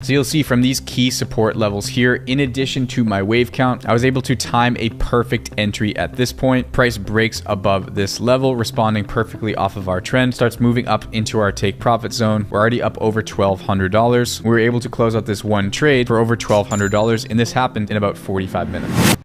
So you'll see from these key support levels here, in addition to my wave count, I was able to time a perfect entry at this point. Price breaks above this level, responding perfectly off of our trend, starts moving up into our take profit zone. We're already up over $1,200. We were able to close out this one trade for over $1,200, and this happened in about 45 minutes.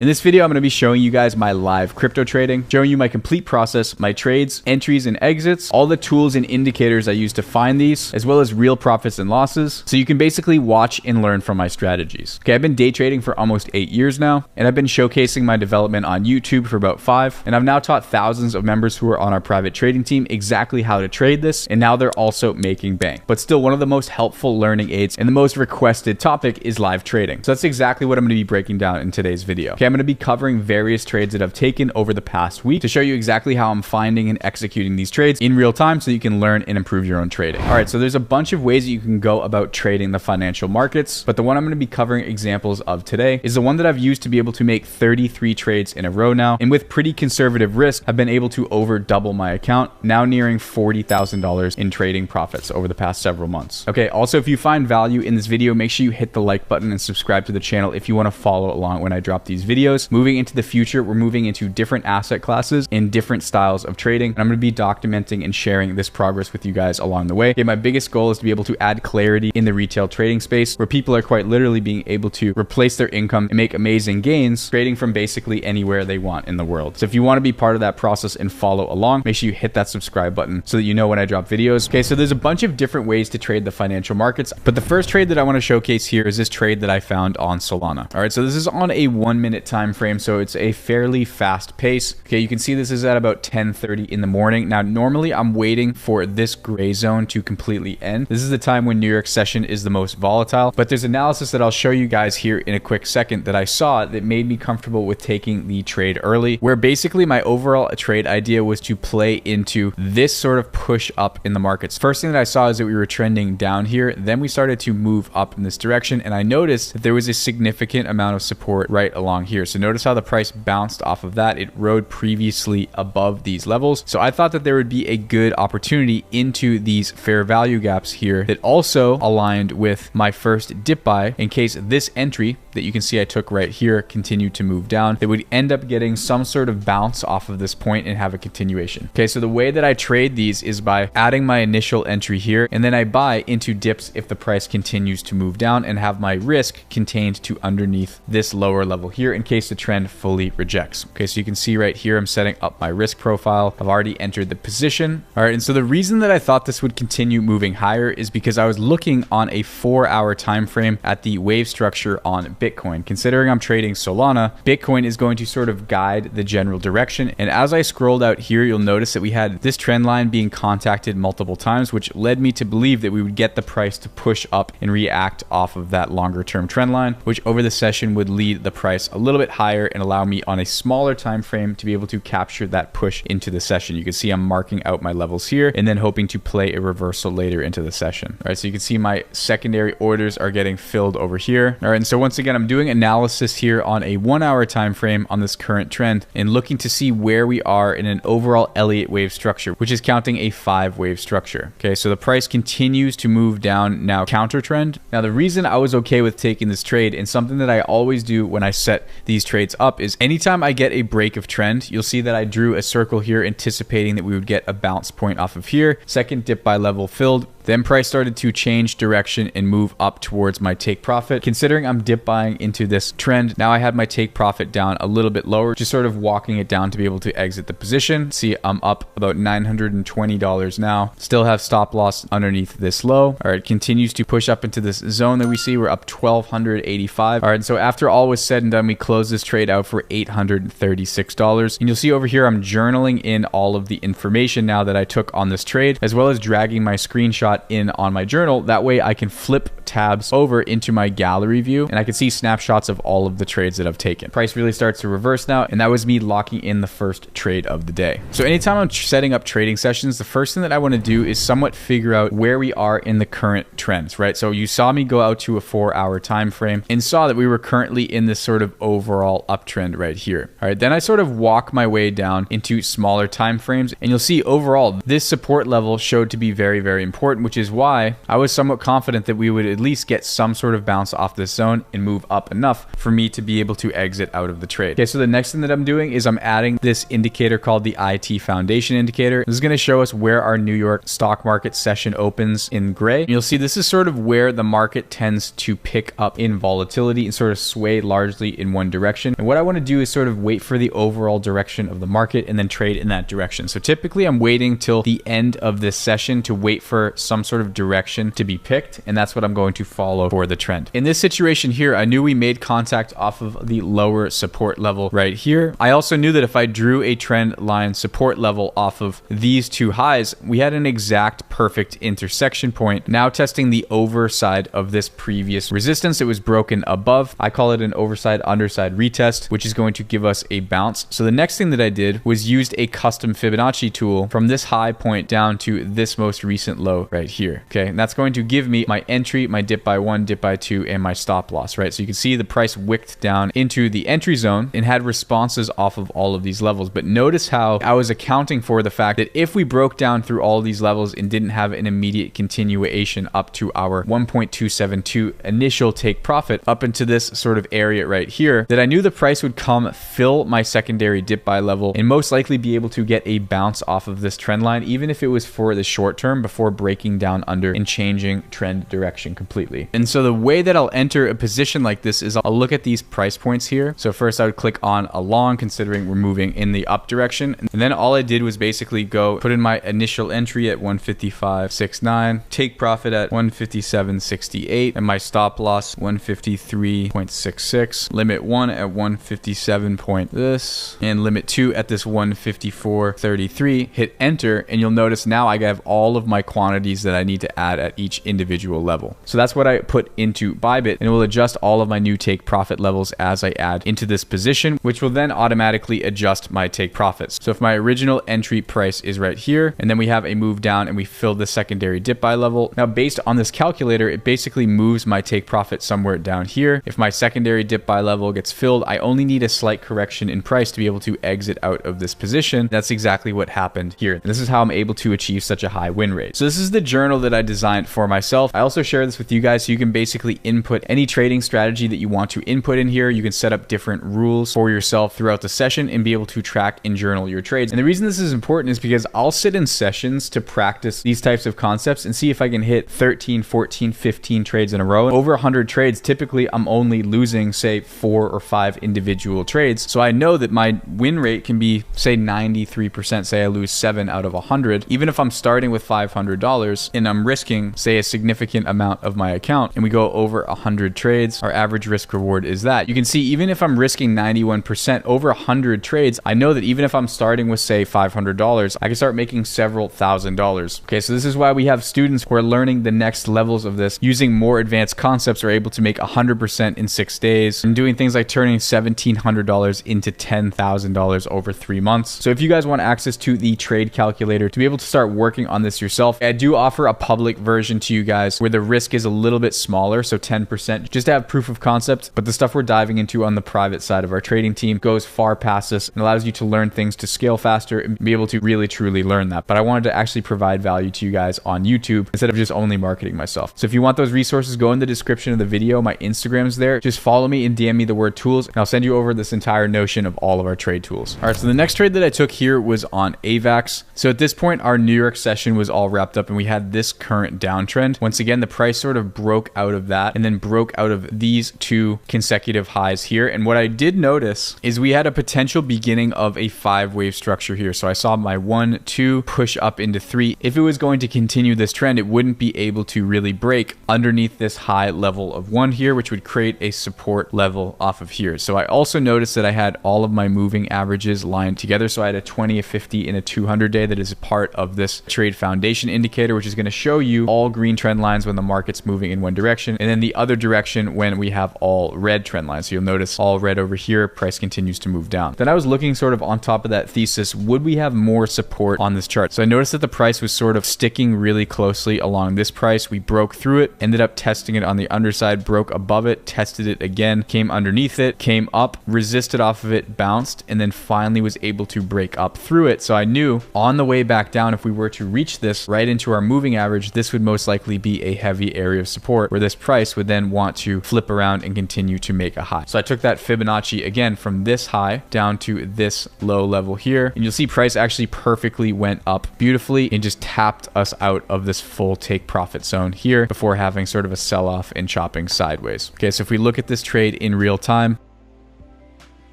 In this video, I'm going to be showing you guys my live crypto trading, showing you my complete process, my trades, entries, and exits, all the tools and indicators I use to find these, as well as real profits and losses. So you can basically watch and learn from my strategies. Okay, I've been day trading for almost 8 years now, and I've been showcasing my development on YouTube for about 5. And I've now taught thousands of members who are on our private trading team exactly how to trade this. And now they're also making bank. But still, one of the most helpful learning aids and the most requested topic is live trading. So that's exactly what I'm going to be breaking down in today's video. Okay, I'm going to be covering various trades that I've taken over the past week to show you exactly how I'm finding and executing these trades in real time so you can learn and improve your own trading. All right, so there's a bunch of ways that you can go about trading the financial markets, but the one I'm going to be covering examples of today is the one that I've used to be able to make 33 trades in a row now. And with pretty conservative risk, I've been able to over double my account, now nearing $40,000 in trading profits over the past several months. Okay, also, if you find value in this video, make sure you hit the like button and subscribe to the channel if you want to follow along when I drop these videos. Moving into the future, we're moving into different asset classes and different styles of trading. And I'm going to be documenting and sharing this progress with you guys along the way. Okay, my biggest goal is to be able to add clarity in the retail trading space where people are quite literally being able to replace their income and make amazing gains trading from basically anywhere they want in the world. So if you want to be part of that process and follow along, make sure you hit that subscribe button so that you know when I drop videos. Okay, so there's a bunch of different ways to trade the financial markets, but the first trade that I want to showcase here is this trade that I found on Solana. All right, so this is on a 1 minute time frame. So it's a fairly fast pace. Okay, you can see this is at about 10:30 in the morning. Now, normally I'm waiting for this gray zone to completely end. This is the time when New York session is the most volatile, but there's analysis that I'll show you guys here in a quick second that I saw that made me comfortable with taking the trade early, where basically my overall trade idea was to play into this sort of push up in the markets. First thing that I saw is that we were trending down here. Then we started to move up in this direction, and I noticed that there was a significant amount of support right along here. So notice how the price bounced off of that. It rode previously above these levels. So I thought that there would be a good opportunity into these fair value gaps here that also aligned with my first dip buy in case this entry that you can see I took right here continued to move down. They would end up getting some sort of bounce off of this point and have a continuation. Okay, so the way that I trade these is by adding my initial entry here, and then I buy into dips if the price continues to move down and have my risk contained to underneath this lower level here in case the trend fully rejects. Okay, so you can see right here, I'm setting up my risk profile. I've already entered the position. All right, and so the reason that I thought this would continue moving higher is because I was looking on a 4-hour time frame at the wave structure on Bitcoin. Considering I'm trading Solana, Bitcoin is going to sort of guide the general direction. And as I scrolled out here, you'll notice that we had this trend line being contacted multiple times, which led me to believe that we would get the price to push up and react off of that longer term trend line, which over the session would lead the price a little bit higher and allow me on a smaller time frame to be able to capture that push into the session. You can see I'm marking out my levels here and then hoping to play a reversal later into the session. All right, so you can see my secondary orders are getting filled over here. All right, and so once again, I'm doing analysis here on a 1-hour time frame on this current trend and looking to see where we are in an overall Elliott wave structure, which is counting a 5-wave structure. Okay, so the price continues to move down now counter trend. Now, the reason I was okay with taking this trade, and something that I always do when I set these trades up, is anytime I get a break of trend, you'll see that I drew a circle here anticipating that we would get a bounce point off of here. Second dip by level filled. Then price started to change direction and move up towards my take profit. Considering I'm dip buying into this trend, now I had my take profit down a little bit lower, just sort of walking it down to be able to exit the position. See, I'm up about $920 now. Still have stop loss underneath this low. All right, continues to push up into this zone that we see. We're up $1,285. All right, so after all was said and done, we closed this trade out for $836. And you'll see over here, I'm journaling in all of the information now that I took on this trade, as well as dragging my screenshot in on my journal. That way I can flip tabs over into my gallery view and I can see snapshots of all of the trades that I've taken. Price really starts to reverse now, and that was me locking in the first trade of the day. So anytime I'm setting up trading sessions, the first thing that I want to do is somewhat figure out where we are in the current trends, right? So you saw me go out to a 4-hour time frame and saw that we were currently in this sort of overall uptrend right here. All right, then I sort of walk my way down into smaller time frames, and you'll see overall this support level showed to be very, very important important, which is why I was somewhat confident that we would at least get some sort of bounce off this zone and move up enough for me to be able to exit out of the trade. Okay, so the next thing that I'm doing is I'm adding this indicator called the IT Foundation indicator. This is going to show us where our New York stock market session opens in gray. And you'll see this is sort of where the market tends to pick up in volatility and sort of sway largely in one direction. And what I want to do is sort of wait for the overall direction of the market and then trade in that direction. So typically I'm waiting till the end of this session to wait for some sort of direction to be picked. And that's what I'm going to follow for the trend. In this situation here, I knew we made contact off of the lower support level right here. I also knew that if I drew a trend line support level off of these two highs, we had an exact perfect intersection point. Now testing the overside of this previous resistance, it was broken above. I call it an overside underside retest, which is going to give us a bounce. So the next thing that I did was used a custom Fibonacci tool from this high point down to this most recent low right here. Okay, and that's going to give me my entry, my dip by 1, dip by 2, and my stop loss, right? So you can see the price wicked down into the entry zone and had responses off of all of these levels. But notice how I was accounting for the fact that if we broke down through all these levels and didn't have an immediate continuation up to our 1.272 initial take profit up into this sort of area right here, that I knew the price would come fill my secondary dip buy level and most likely be able to get a bounce off of this trend line, even if it was for the short term before breaking down under and changing trend direction completely. And so the way that I'll enter a position like this is I'll look at these price points here. So first I would click on a long, considering we're moving in the up direction. And then all I did was basically go put in my initial entry at 155.69, take profit at 157.68, and my stop loss 153.66, limit 1 at 157 point this, and limit 2 at this 154.33. Hit enter, and you'll notice now I have all of my quantities that I need to add at each individual level. So that's what I put into Bybit, and it will adjust all of my new take profit levels as I add into this position, which will then automatically adjust my take profits. So if my original entry price is right here, and then we have a move down and we fill the secondary dip buy level. Now based on this calculator, it basically moves my take profit somewhere down here. If my secondary dip buy level gets filled, I only need a slight correction in price to be able to exit out of this position. That's exactly what happened here. And this is how I'm able to achieve such a high win rate. So this is the journal that I designed for myself. I also share this with you guys so you can basically input any trading strategy that you want to input in here. You can set up different rules for yourself throughout the session and be able to track and journal your trades. And the reason this is important is because I'll sit in sessions to practice these types of concepts and see if I can hit 13, 14, 15 trades in a row. Over 100 trades, typically I'm only losing, say, 4 or 5 individual trades. So I know that my win rate can be, say, 93%. Say I lose 7 out of 100. Even if I'm starting with $500 and I'm risking, say, a significant amount of my account, and we go over 100 trades, our average risk reward is that. You can see even if I'm risking 91% over 100 trades, I know that even if I'm starting with, say, $500, I can start making several $1,000s. Okay, so this is why we have students who are learning the next levels of this, using more advanced concepts, are able to make 100% in 6 days and doing things like turning $1,700 into $10,000 over 3 months. So if you guys want access to the trade calculator to be able to start working on this yourself, I do offer a public version to you guys where the risk is a little bit smaller, so 10%, just to have proof of concept. But the stuff we're diving into on the private side of our trading team goes far past this and allows you to learn things to scale faster and be able to really truly learn that. But I wanted to actually provide value to you guys on YouTube instead of just only marketing myself. So if you want those resources, go in the description of the video. My Instagram's there. Just follow me and DM me the word tools, and I'll send you over this entire notion of all of our trade tools. All right, so the next trade that I took here was on AVAX. So at this point, our New York session was all wrapped up and we had this current downtrend. Once again, the price sort of broke out of that and then broke out of these 2 consecutive highs here. And what I did notice is we had a potential beginning of a 5-wave structure here. So I saw my 1, 2 push up into 3. If it was going to continue this trend, it wouldn't be able to really break underneath this high level of 1 here, which would create a support level off of here. So I also noticed that I had all of my moving averages lined together. So I had a 20, a 50, and a 200 day that is a part of this trade foundation indicator, which is going to show you all green trend lines when the market's moving in one direction, and then the other direction when we have all red trend lines. So you'll notice all red over here, price continues to move down. Then I was looking sort of on top of that thesis, would we have more support on this chart? So I noticed that the price was sort of sticking really closely along this price. We broke through it, ended up testing it on the underside, broke above it, tested it again, came underneath it, came up, resisted off of it, bounced, and then finally was able to break up through it. So I knew on the way back down, if we were to reach this right into our moving average, this would most likely be a heavy area of support where this price would then want to flip around and continue to make a high. So I took that Fibonacci again from this high down to this low level here, and you'll see price actually perfectly went up beautifully and just tapped us out of this full take profit zone here before having sort of a sell-off and chopping sideways. Okay, so if we look at this trade in real time,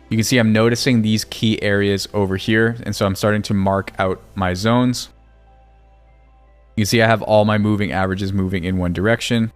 you can see I'm noticing these key areas over here, and so I'm starting to mark out my zones. You can see I have all my moving averages moving in one direction.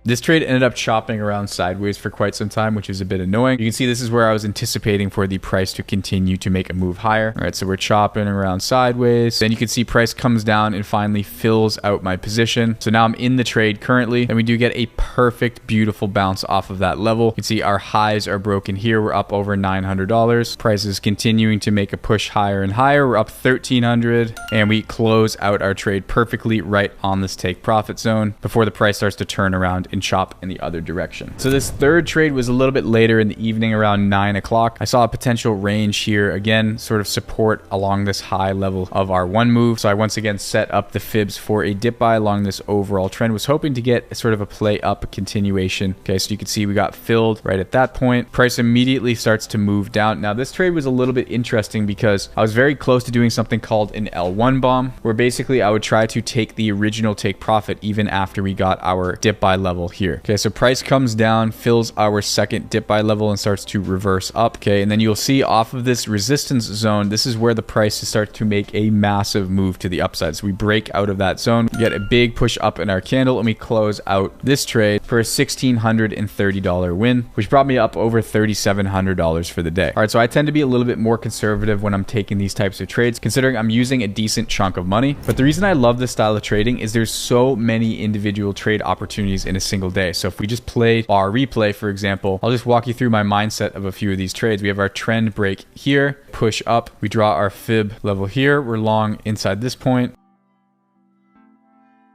This trade ended up chopping around sideways for quite some time, which is a bit annoying. You can see this is where I was anticipating for the price to continue to make a move higher. All right, so we're chopping around sideways. Then you can see price comes down and finally fills out my position. So now I'm in the trade currently, and we do get a perfect, beautiful bounce off of that level. You can see our highs are broken here. We're up over $900. Price is continuing to make a push higher and higher. We're up $1,300, and we close out our trade perfectly right on this take profit zone before the price starts to turn around and chop in the other direction. So this third trade was a little bit later in the evening, around 9 o'clock. I saw a potential range here, again, sort of support along this high level of our one move. So I once again set up the fibs for a dip buy along this overall trend. Was hoping to get sort of a play up, a continuation. Okay, so you can see we got filled right at that point. Price immediately starts to move down. Now this trade was a little bit interesting because I was very close to doing something called an L1 bomb, where basically I would try to take the original take profit even after we got our dip buy level here. Okay, so price comes down, fills our second dip buy level and starts to reverse up. Okay, and then you'll see off of this resistance zone, this is where the price starts to make a massive move to the upside. So we break out of that zone, we get a big push up in our candle, and we close out this trade for a $1,630 win, which brought me up over $3,700 for the day. All right, so I tend to be a little bit more conservative when I'm taking these types of trades, considering I'm using a decent chunk of money. But the reason I love this style of trading is there's so many individual trade opportunities in a single day. So if we just play our replay, for example, I'll just walk you through my mindset of a few of these trades. We have our trend break here, push up, we draw our fib level here, we're long inside this point,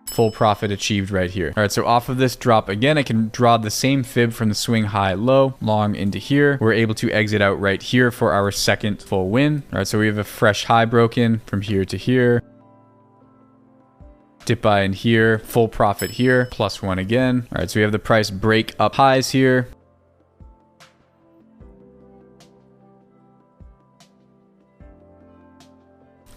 full profit achieved right here. All right, so off of this drop again, I can draw the same fib from the swing high low, long into here. We're able to exit out right here for our second full win. All right, so we have a fresh high broken from here to here. Dip buy in here, full profit here, +1 again. All right, so we have the price break up highs here.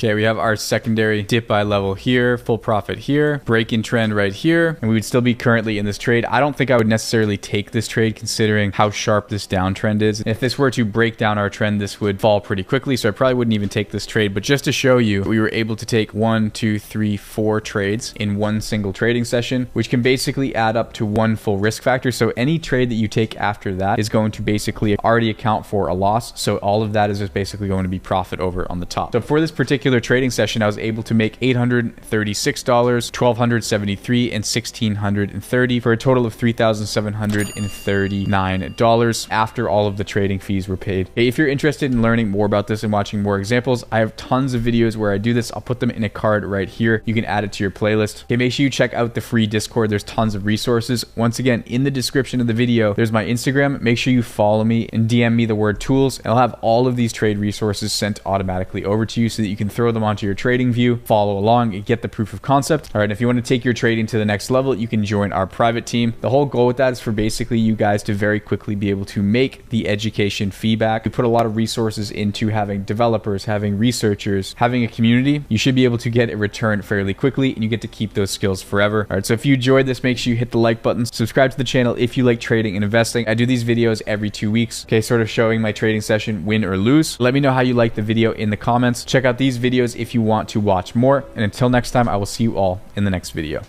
Okay, we have our secondary dip buy level here, full profit here, break in trend right here, and we would still be currently in this trade. I don't think I would necessarily take this trade considering how sharp this downtrend is. If this were to break down our trend, this would fall pretty quickly, so I probably wouldn't even take this trade. But just to show you, we were able to take 1, 2, 3, 4 trades in one single trading session, which can basically add up to one full risk factor. So any trade that you take after that is going to basically already account for a loss. So all of that is just basically going to be profit over on the top. So for this particular trading session, I was able to make $836, $1,273, and $1,630 for a total of $3,739 after all of the trading fees were paid. If you're interested in learning more about this and watching more examples, I have tons of videos where I do this. I'll put them in a card right here. You can add it to your playlist. Okay, make sure you check out the free Discord. There's tons of resources. Once again, in the description of the video, there's my Instagram. Make sure you follow me and DM me the word tools. I'll have all of these trade resources sent automatically over to you so that you can throw them onto your trading view, follow along, and get the proof of concept. All right, if you want to take your trading to the next level, you can join our private team. The whole goal with that is for basically you guys to very quickly be able to make the education feedback. We put a lot of resources into having developers, having researchers, having a community. You should be able to get a return fairly quickly, and you get to keep those skills forever. All right, so if you enjoyed this, make sure you hit the like button, subscribe to the channel if you like trading and investing. I do these videos every 2 weeks, okay, sort of showing my trading session, win or lose. Let me know how you like the video in the comments. Check out these videos if you want to watch more. And until next time, I will see you all in the next video.